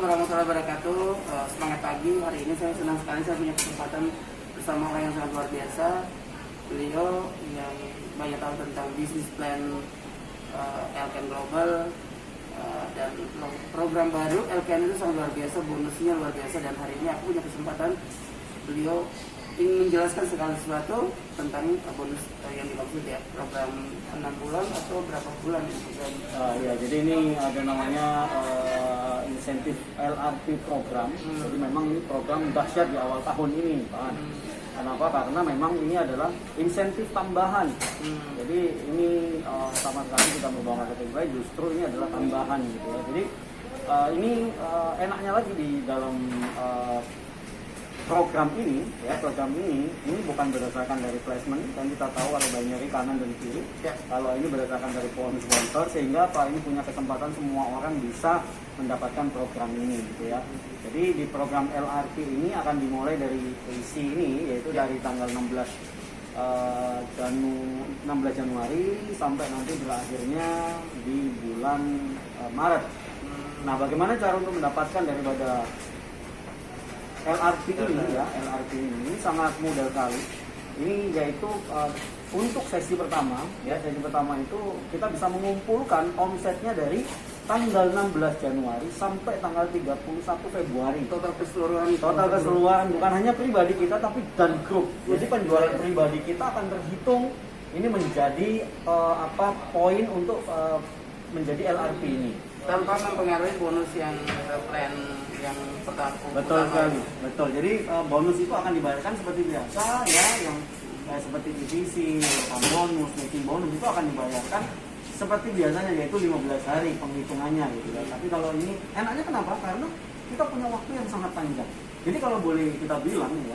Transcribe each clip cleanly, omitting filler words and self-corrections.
warahmatullahi wabarakatuh. Semangat pagi. Hari ini saya senang sekali saya punya kesempatan bersama orang yang sangat luar biasa. Beliau yang banyak tahu tentang bisnis plan Elken Global dan program baru Elken itu sangat luar biasa, bonusnya luar biasa. Dan hari ini aku punya kesempatan beliau ingin menjelaskan segala sesuatu tentang bonus yang dimaksud ya, program 6 bulan atau berapa bulan program. Ya, jadi ini ada namanya insentif LRP program. Jadi memang ini program dahsyat di awal tahun ini, Pak. Kenapa? Karena memang ini adalah insentif tambahan. Jadi ini sama sekali kita membawa marketing baik, justru ini adalah tambahan gitu ya. Jadi ini enaknya lagi di dalam program ini bukan berdasarkan dari placement, dan kita tahu kalau binary kanan dan kiri. Kalau ini berdasarkan dari pohon sponsor, sehingga Pak ini punya kesempatan semua orang bisa mendapatkan program ini gitu ya. Jadi di program LRP ini akan dimulai dari isi ini, yaitu dari tanggal 16 Januari sampai nanti berakhirnya di bulan Maret. Nah, bagaimana cara untuk mendapatkan daripada LRP ini ya, LRP ini sangat mudah sekali. Ini yaitu untuk sesi pertama ya, sesi pertama itu kita bisa mengumpulkan omsetnya dari tanggal 16 Januari sampai tanggal 31 Februari. Total keseluruhan Bukan hanya pribadi kita tapi dan grup. Jadi penjualan pribadi kita akan terhitung ini menjadi poin untuk menjadi LRP ini. Tanpa mempengaruhi bonus yang plan yang pertama. Betul sekali, betul. Jadi bonus itu akan dibayarkan seperti biasa ya, yang seperti divisi, bonus, meeting bonus itu akan dibayarkan seperti biasanya, yaitu 15 hari penghitungannya gitu ya. Tapi kalau ini enaknya kenapa? Karena kita punya waktu yang sangat panjang. Jadi kalau boleh kita bilang ya,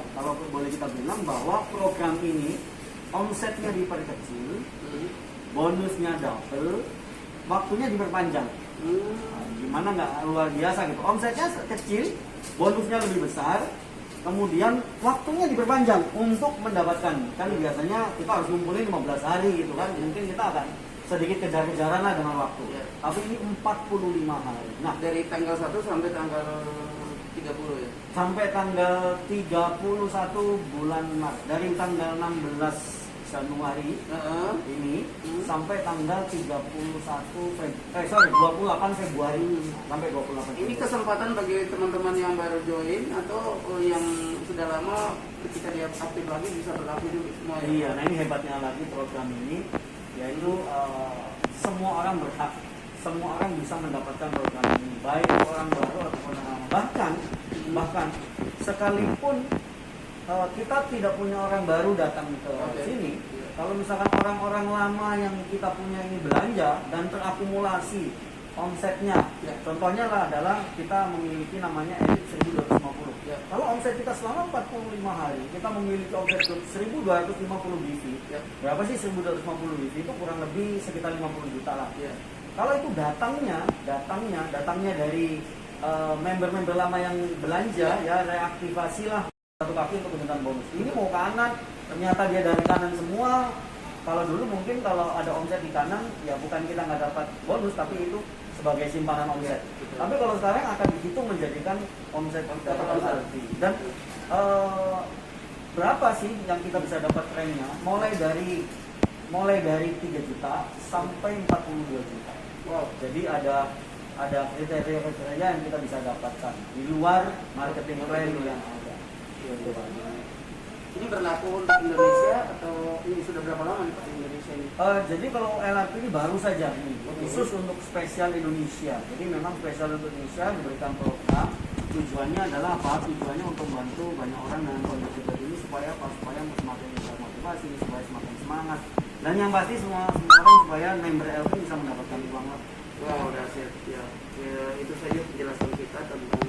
bahwa program ini omsetnya diperkecil, bonusnya double, waktunya diperpanjang. Gimana nggak luar biasa gitu, omsetnya kecil, bonusnya lebih besar, kemudian waktunya diperpanjang untuk mendapatkan. Kan biasanya kita harus ngumpulin 15 hari gitu kan, mungkin kita akan sedikit kejar-kejaran lah dengan waktu. Tapi ini 45 hari. Nah, dari tanggal 1 sampai tanggal 30 ya? Sampai tanggal 31 bulan Maret. Dari tanggal 16 Januari ini sampai tanggal 28 Februari sampai 28. Ini kesempatan bagi teman-teman yang baru join atau yang sudah lama, ketika dia aktif lagi bisa berlaku juga semua. Iya, nah ini hebatnya lagi program ini, yaitu semua orang berhak, semua orang bisa mendapatkan program ini, baik orang baru ataupun orang lama. Bahkan sekalipun kita tidak punya orang baru datang ke sini. Kalau misalkan orang-orang lama yang kita punya ini belanja dan terakumulasi omsetnya, contohnya adalah kita memiliki namanya EBIT 1250. Kalau omset kita selama 45 hari, kita memiliki omset 1250 BV. Berapa sih 1250 BV? Itu kurang lebih sekitar 50 juta lah. Kalau itu datangnya dari member-member lama yang belanja, ya reaktivasi lah satu kaki untuk menggunakan bonus. Ini mau kanan, ternyata dia dari kanan semua. Kalau dulu mungkin kalau ada omset di kanan, ya bukan kita nggak dapat bonus, tapi itu sebagai simpanan omset. Tapi kalau sekarang akan dihitung menjadikan omset dapat LRP. Dan berapa sih yang kita bisa dapat trennya? Mulai dari 3 juta sampai 42 juta. Wow, jadi ada kriteria yang kita bisa dapatkan di luar marketing plan yang ada. Ini berlaku untuk Indonesia atau ini sudah berapa lama nih Pak di Indonesia ini? Jadi kalau LRP ini baru saja ini, khusus untuk spesial Indonesia. Jadi memang spesial untuk Indonesia diberikan program. Tujuannya adalah apa? Tujuannya untuk membantu banyak orang dengan kondisi seperti ini supaya semakin termotivasi, supaya semakin semangat. Dan yang pasti semua orang supaya member LRP bisa mendapatkan uang. Wow, dahsyat ya. Itu saja penjelasan kita tentang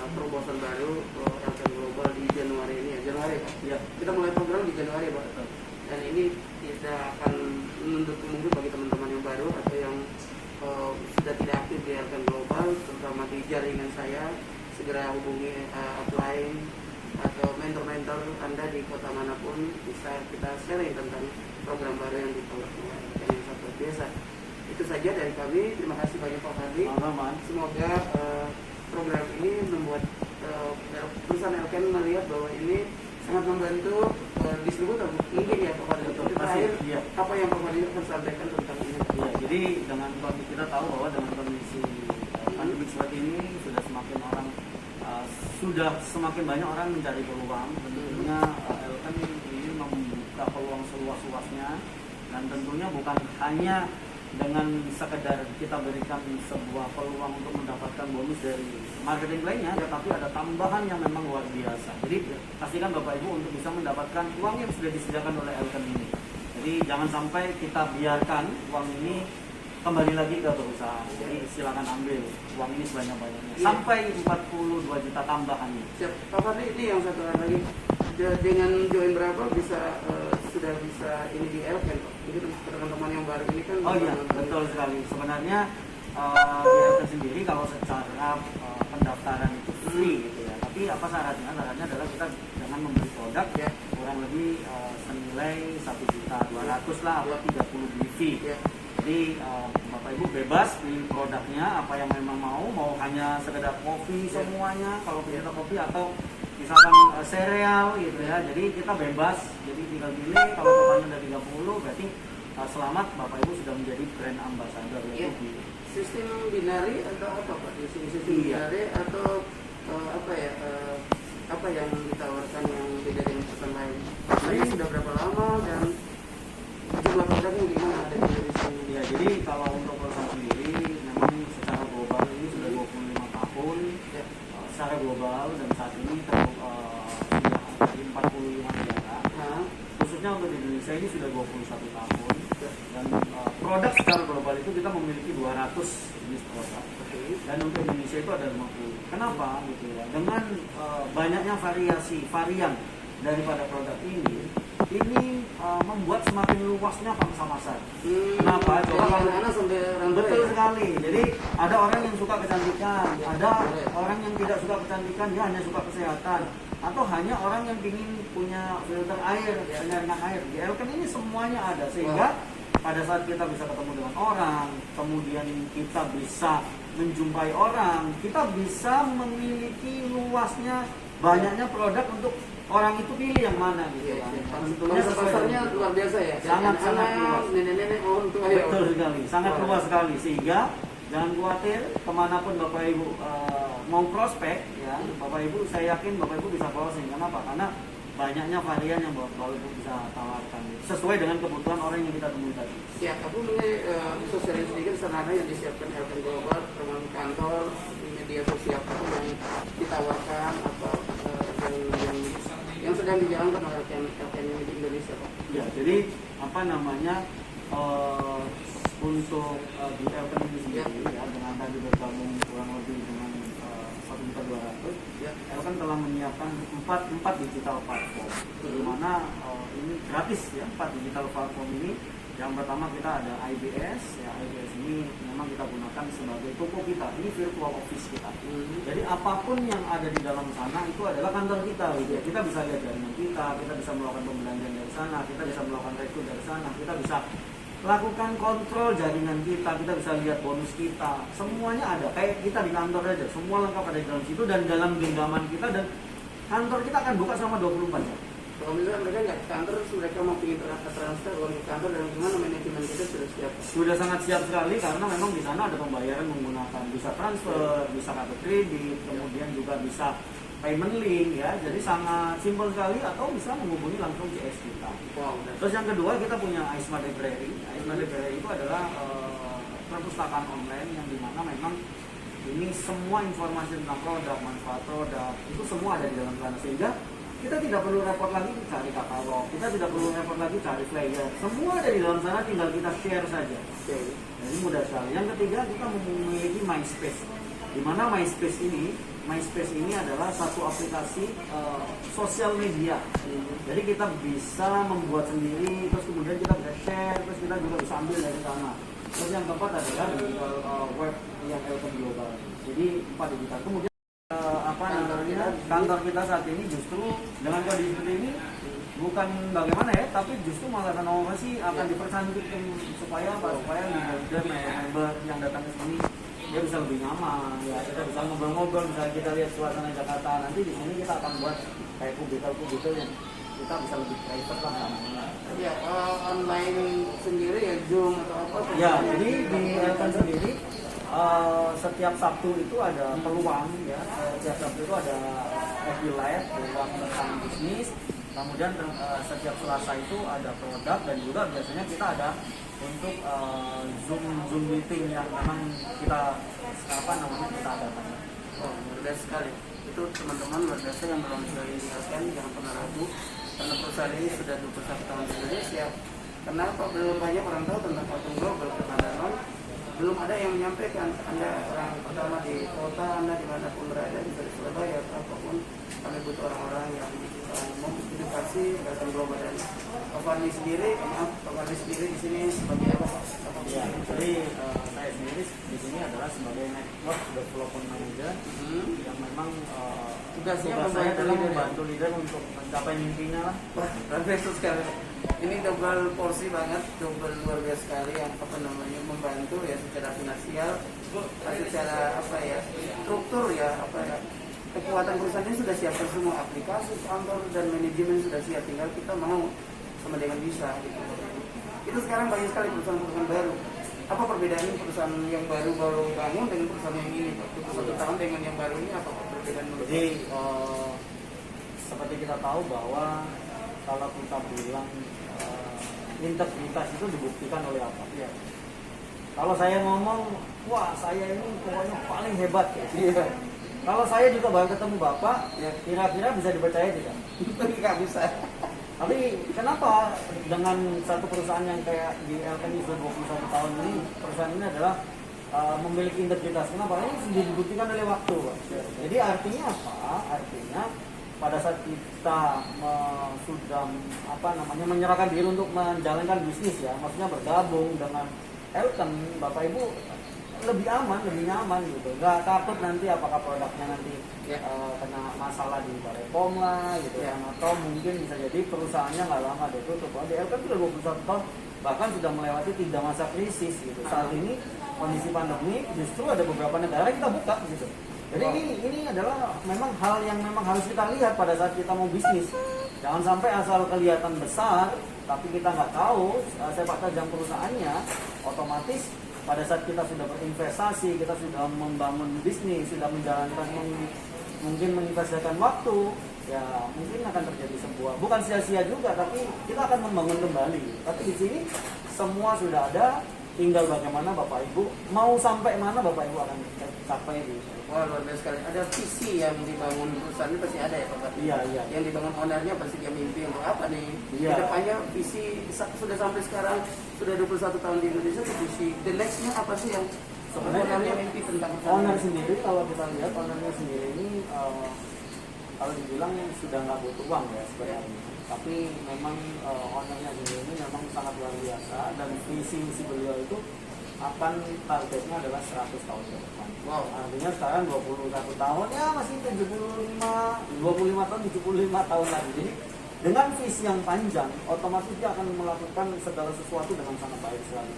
terobosan baru Elken Global di Januari ini ya. Januari Pak? Ya. Kita mulai program di Januari Pak. Dan ini tidak akan menuntut mungkin bagi teman-teman yang baru atau yang sudah tidak aktif di Elken Global, terutama di jaringan saya, segera hubungi upline atau mentor-mentor Anda di kota manapun, bisa kita sharing tentang program baru yang ditawarkan yang sangat biasa. Itu saja dari kami. Terima kasih banyak Pak Fadli. Aman. Semoga program ini membuat perusahaan Elken melihat bahwa ini sangat membantu distributor mungkin ya Pak Fadil. Tapi terakhir iya. apa yang Pak Fadil akan sampaikan tentang ini? Ya, jadi dengan kondisi kita tahu bahwa dengan kondisi pandemi seperti ini sudah semakin orang sudah semakin banyak orang mencari peluang. Tentunya Elken ingin membuka peluang seluas-luasnya, dan tentunya bukan hanya dengan sekedar kita berikan sebuah peluang untuk mendapatkan bonus dari marketing lainnya, tetapi ada tambahan yang memang luar biasa. Jadi pastikan Bapak Ibu untuk bisa mendapatkan uang yang sudah disediakan oleh Elken ini. Jadi jangan sampai kita biarkan uang ini kembali lagi ke perusahaan. Jadi silakan ambil uang ini sebanyak-banyaknya sampai 42 juta tambahannya. Siap. Pak Fadli, ini yang satu lagi, dengan join berapa bisa sudah bisa ini di Elken Pak? Jadi teman-teman yang baru ini kan. Oh iya, betul sekali. Sebenarnya di Elken sendiri kalau secara pendaftaran itu free gitu ya. Tapi apa syaratnya? Syaratnya adalah kita jangan membeli produk ya kurang lebih senilai 1.200.000 lah atau 30 BV. Ya. Jadi Bapak Ibu bebas pilih produknya apa yang memang mau hanya sekedar kopi semuanya, kalau kita kopi atau misalkan sereal gitu ya. Jadi kita bebas, jadi tinggal pilih. Kalau totalnya dari 30 berarti selamat, Bapak Ibu sudah menjadi brand ambassador ya. di Sistem binari atau apa Pak? Sistem binari atau apa ya? Apa yang ditawarkan yang beda dengan perusahaan lain? Ini sudah berapa lama dan jumlah produknya gimana ada di Indonesia? Ya, jadi kalau untuk perusahaan sendiri memang secara global ini sudah 25 tahun Ya. Secara global, dan saat ini sudah ada di 45 negara. Nah, Khususnya untuk di Indonesia ini sudah 21 tahun. Dan produk secara global itu kita memiliki 200 jenis produk. Dan untuk Indonesia itu ada 50. Kenapa gitu ya? Dengan banyaknya varian daripada produk ini membuat semakin luasnya pangsa pasar. Kenapa? Coba anak sampai orang tua betul ya? sekali. Jadi ada orang yang suka kecantikan, ada orang yang tidak suka kecantikan, dia hanya suka kesehatan, atau hanya orang yang ingin punya filter air, penyaringan air. Di Elken ini semuanya ada, sehingga pada saat kita bisa ketemu dengan orang, kemudian kita bisa menjumpai orang, kita bisa memiliki luasnya banyaknya produk untuk orang itu pilih yang mana gitu kan. Tentunya pasarnya luar biasa ya. Sangat luas. Nenek-nenek orang tua. Betul sekali, sangat luas sekali, sehingga jangan khawatir kemanapun Bapak Ibu mau prospek ya, Bapak Ibu saya yakin Bapak Ibu bisa closing. Kenapa? Karena banyaknya varian yang Bapak Ibu bisa tawarkan sesuai dengan kebutuhan orang yang kita temui tadi. Ya, aku mengenai sosialisasi sedikit sarana yang disiapkan Elken Global, teman kantor, media sosial yang ditawarkan atau yang sedang dijalankan oleh Elken di Indonesia Pak. Ya, jadi apa namanya untuk di Elken ini sendiri ya, dengan tadi bergabung kurang lebih dengan 1.200.000 ya, Elken telah menyiapkan 4 digital platform, di mana ini gratis ya. 4 digital platform ini, yang pertama kita ada IBS ya. IBS ini memang kita gunakan sebagai toko kita, ini virtual office kita. Jadi apapun yang ada di dalam sana itu adalah kantor kita gitu ya. Kita bisa lihat jaringan kita bisa melakukan pembelanjaan dari sana, kita bisa melakukan rekrut dari sana, kita bisa lakukan kontrol jaringan kita bisa lihat bonus kita, semuanya ada. Kayak kita di kantor aja, semua lengkap ada di dalam situ dan dalam genggaman kita, dan kantor kita akan buka selama 24 jam. Kalau misalnya mereka nggak ke kantor, mereka mau ingin transfer uang ke kantor, dan gimana manajemen kita sudah siap? Sudah sangat siap sekali, karena memang di sana ada pembayaran menggunakan bisa transfer, bisa kartu kredit, kemudian juga bisa payment link ya. Jadi sangat simpel sekali, atau bisa menghubungi langsung CS kita. Wow. Terus yang kedua kita punya iSmart Library. iSmart Library itu adalah perpustakaan online yang dimana memang ini semua informasi tentang produk, manfaat produk itu semua ada di dalam sana, sehingga kita tidak perlu repot lagi cari katalog, kita tidak perlu repot lagi cari flyer, semua ada di dalam sana, tinggal kita share saja. Jadi mudah sekali. Yang ketiga kita memiliki MySpace, di mana MySpace ini adalah satu aplikasi sosial media. Jadi kita bisa membuat sendiri, terus kemudian kita bisa share, terus kita juga bisa ambil dari sana. Terus yang keempat adalah digital web yang Elken Global. Jadi 4 digital. Kemudian kantor kita saat ini justru dengan kondisi seperti ini bukan bagaimana ya, tapi justru malah renovasi akan dipercantik supaya member yang datang ke sini dia bisa lebih nyaman, ya kita bisa ngobrol-ngobrol, misalnya kita lihat suasana Jakarta, nanti di sini kita akan buat kayak kubikel yang kita bisa lebih private lah namanya. Ya, online sendiri ya Zoom atau apa? Ya, jadi di Elkan sendiri setiap Sabtu itu ada peluang ya, setiap Sabtu itu ada FB Live, peluang tentang bisnis. Kemudian setiap Selasa itu ada produk dan juga biasanya kita ada untuk Zoom meeting yang memang kita kita adakan. Oh, luar biasa sekali. Itu teman-teman luar biasa yang belum join jangan pernah ragu karena perusahaan ini sudah 21 tahun di Indonesia. Kenapa belum banyak orang tahu tentang Quantum Global? Karena belum ada yang menyampaikan. Anda orang pertama di kota, Anda dimanapun berada, bisa di Surabaya atau apapun, kami butuh orang-orang yang mengedukasi Quantum Global. Dan Pak Fadli sendiri, Pak Fadli sendiri di sini sebagai apa Pak? Ya, jadi saya sendiri di sini adalah sebagai network development manager yang memang tugas saya adalah membantu leader untuk mencapai mimpinya lah. Wah, luar biasa sekali. Ini double porsi banget, double luar biasa sekali yang membantu ya secara finansial, secara struktur ya kekuatan perusahaannya sudah siapkan semua, aplikasi, kantor dan manajemen sudah siap, tinggal kita mau sama dengan bisa gitu. Itu sekarang banyak sekali perusahaan-perusahaan baru. Apa perbedaan perusahaan yang baru bangun dengan perusahaan yang ini? 21 tahun dengan yang baru ini apa perbedaan menurut? Jadi seperti kita tahu bahwa kalau kita bilang integritas itu dibuktikan oleh apa? Ya. Kalau saya ngomong, wah saya ini pokoknya paling hebat ya. Iya. Kalau saya juga baru ketemu Bapak, ya kira-kira bisa dipercaya tidak? Nggak bisa. Tapi kenapa dengan satu perusahaan yang kayak di LKN sudah 21 tahun ini, perusahaan ini adalah memiliki integritas? Kenapa? Ini sudah dibuktikan oleh waktu, Pak. Jadi artinya apa? Artinya pada saat kita sudah menyerahkan diri untuk menjalankan bisnis ya, maksudnya bergabung dengan Elkan, Bapak Ibu lebih aman, lebih nyaman gitu. Nggak takut nanti apakah produknya nanti kena masalah di Balai POM lah gitu ya. Atau mungkin bisa jadi perusahaannya nggak lama deh tutup. Di Elkan sudah 21 tahun, bahkan sudah melewati 3 masa krisis gitu. Saat ini kondisi pandemi justru ada beberapa negara kita buka gitu. Jadi ini adalah memang hal yang memang harus kita lihat pada saat kita mau bisnis. Jangan sampai asal kelihatan besar, tapi kita nggak tahu sepak terjang perusahaannya, otomatis pada saat kita sudah berinvestasi, kita sudah membangun bisnis, sudah menjalankan mungkin menginvestasikan waktu, ya mungkin akan terjadi sebuah, bukan sia-sia juga, tapi kita akan membangun kembali. Tapi di sini semua sudah ada, tinggal bagaimana Bapak Ibu mau sampai mana Bapak Ibu akan capai di. Wah, luar biasa sekali. Ada visi yang dibangun perusahaan ini pasti ada ya Pak? Iya. Yang dibangun ownernya pasti dia mimpi untuk apa nih? Iya. Kedepannya visi sudah sampai sekarang sudah 21 tahun di Indonesia, visi the next-nya apa sih yang sebenarnya mimpi tentang owner sendiri? Kalau kita lihat ownernya sendiri ini kalau dibilang sudah nggak butuh uang ya sebenarnya, tapi memang ownernya sendiri ini memang sangat luar biasa dan visi beliau itu akan targetnya adalah 100 tahun ke depan. Wow. Artinya sekarang 21 tahun ya masih 25 tahun 75 tahun lagi. Jadi dengan visi yang panjang, otomatis dia akan melakukan segala sesuatu dengan sangat baik sekali.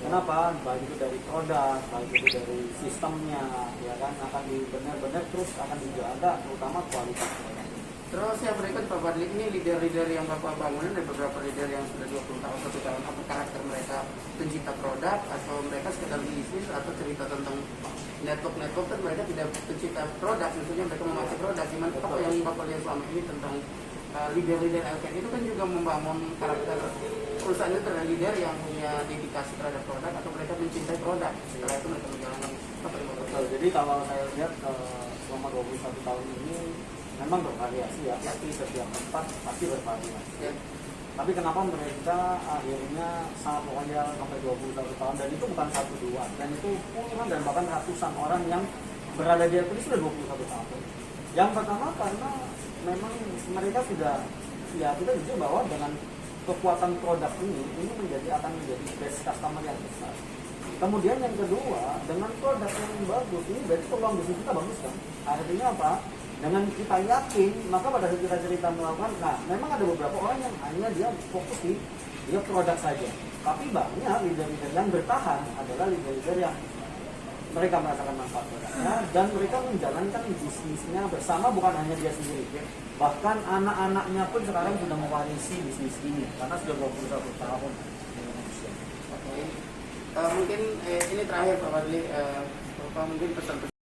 Kenapa? Baik itu dari produk, baik itu dari sistemnya, ya kan akan benar-benar terus akan dijaga, terutama kualitas produk. Terus saya berikan Pak Fadli, ini leader-leader yang Bapak bangun, ada beberapa leader yang sudah 20 tahun, 1 tahun, apa karakter mereka pencipta produk, atau mereka sekedar bisnis, atau cerita tentang network kan mereka tidak pencipta produk, tentunya mereka memakai produk. Gimana apa yang Bapak lihat selama ini tentang leader-leader LKN itu kan juga membangun karakter perusahaan itu terhadap leader yang punya dedikasi terhadap produk, atau mereka mencintai produk, setelah itu mereka menjalankan apa yang Bapak. Jadi kalau saya lihat selama 21 tahun ini memang bervariasi ya, tapi setiap tempat pasti bervariasi. Ya. Tapi kenapa mereka akhirnya sangat loyal sampai 21 tahun, dan itu bukan 1-2, dan itu puluhan dan bahkan ratusan orang yang berada di LKN sudah 21 tahun. Yang pertama karena memang mereka sudah, ya kita jujur bahwa dengan kekuatan produk ini akan menjadi best customer yang besar. Kemudian yang kedua, dengan produk yang bagus ini berarti peluang bisnis kita bagus kan? Artinya apa? Dengan kita yakin, maka pada saat kita cerita melakukan, nah memang ada beberapa orang yang hanya dia fokus di dia produk saja. Tapi banyak leader-leader yang bertahan adalah leader-leader mereka merasakan manfaat produknya dan mereka menjalankan bisnisnya bersama, bukan hanya dia sendiri, bahkan anak-anaknya pun sekarang sudah mewarisi bisnis ini karena sudah 21 tahun. Oke. Mungkin ini terakhir Pak Fadli, Bapak mungkin pesan